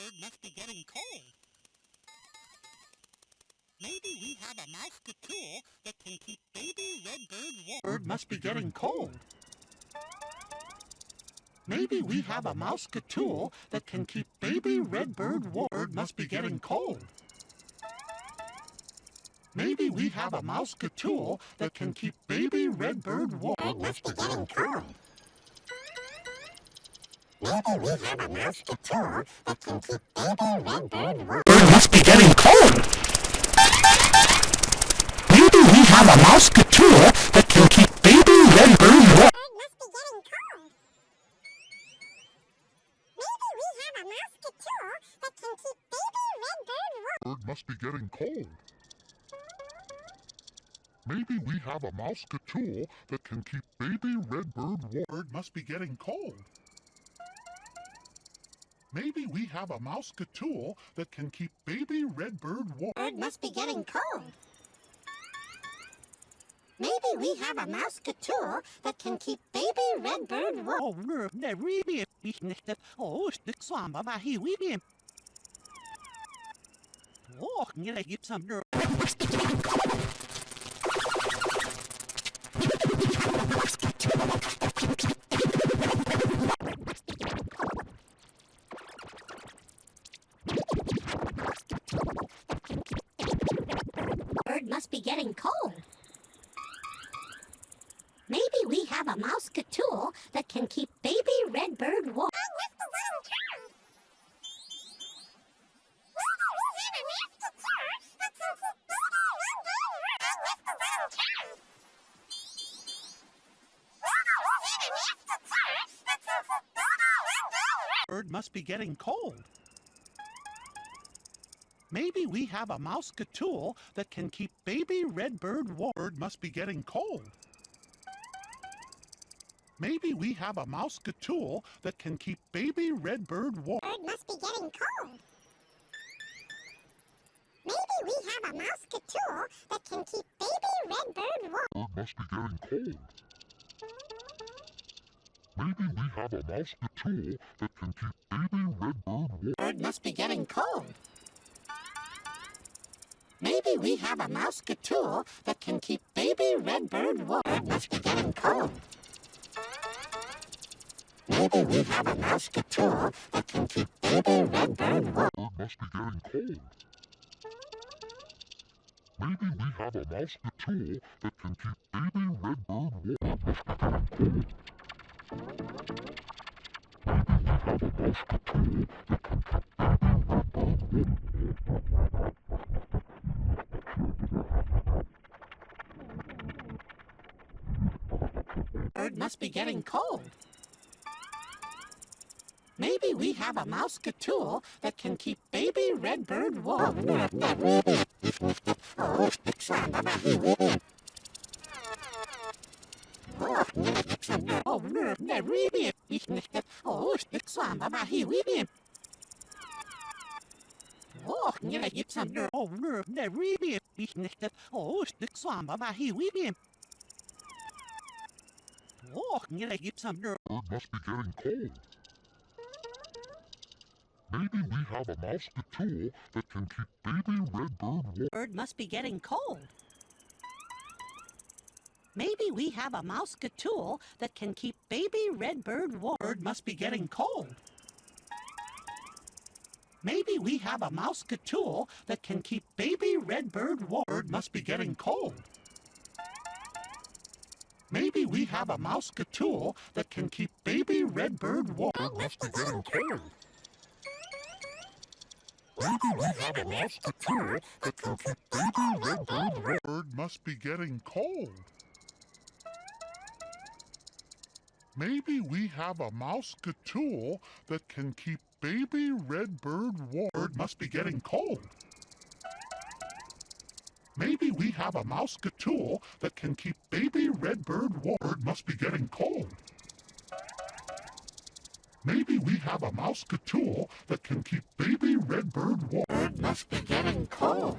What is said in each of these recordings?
Bird must be getting cold. Maybe we have a Mousekatool that can keep baby red bird warm. Bird must be getting cold. Maybe we have a Mousekatool that can keep baby red bird warm. Bird must be getting cold. Maybe we have a Mousekatool that can keep baby red bird warm. Bird must be getting cold. Maybe we have a Mousekatool that can keep baby red bird warm. Bird must be getting cold. Maybe we have a Mousekatool that can keep baby red bird warm. Bird must be getting cold. Maybe we have a Mousekatool that can keep baby red bird warm. Bird must be getting cold. Maybe we have a Mousekatool that can keep baby red bird warm. Bird must be getting cold. Maybe we have a Mousekatool that can keep baby red bird warm. Bird must be getting cold. Maybe we have a Mousekatool that can keep baby red bird warm. Oh, det really is nicht. Oh, det svampa var hiwi. Oh, det gibt some nerve. Bird must be getting cold. Maybe we have a Mousekatool that can keep baby red bird warm. Bird must be getting cold. Maybe we have a Mousekatool that can keep baby red bird warm. Bird must be getting cold. Maybe we have a Mousekatool that can keep baby red bird warm. Bird must be getting cold. Maybe we have a Mousekatool that can keep baby red bird warm. Bird must be getting cold. Maybe we have a Mousekatool that can keep baby red bird warm. Bird must be getting cold. Maybe we have a Mousekatool that can keep baby red bird warm. Bird must be getting cold. Maybe we have a Mousekatool that can keep baby red bird warm. Bird must be getting cold. Maybe we have a Mousekatool that can keep baby red bird warm. Bird must be getting cold. Bird must be getting cold. Maybe we have a Mousekatool that can keep baby red bird warm. Oh, det really is nicht. Oh, det svampa var hiwi. Oh, det gibt some nerve. Oh, det really is nicht. Oh, det svampa var hiwi. Oh, det gibt some nerve. Bird must be getting cold. Maybe we have a Mousekatool that can keep baby red bird warm. Bird must be getting cold. Maybe we have a Mousekatool that can keep baby red bird warm. Bird must be getting cold. Maybe we have a Mousekatool that can keep baby red bird warm. Bird must be getting cold. Maybe we have a Mousekatool that can keep baby red bird warm. Bird must be getting cold. Maybe we have a Mousekatool that can keep baby red bird warm. Bird must be getting cold. Maybe we have a Mousekatool that can keep baby red bird warm. Bird must be getting cold. Maybe we have a Mousekatool that can keep baby red bird warm. Bird must be getting cold. Maybe we have a Mousekatool that can keep baby red bird warm. Bird must be getting cold.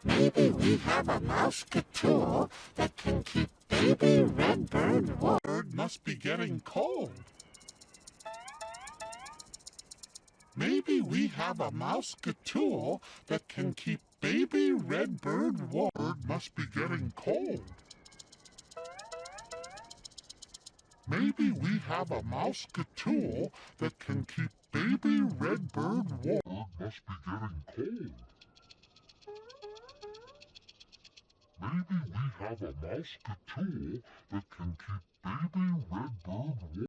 Maybe we have a Mousekatool that can keep baby red bird warm. Bird must be getting cold. Maybe we have a Mousekatool that can keep baby redbird warm. Bird must be getting cold. Maybe we have a Mousekatool that can keep baby redbird warm. Bird must be getting cold. Maybe we have a Mousekatool that can keep baby redbird warm.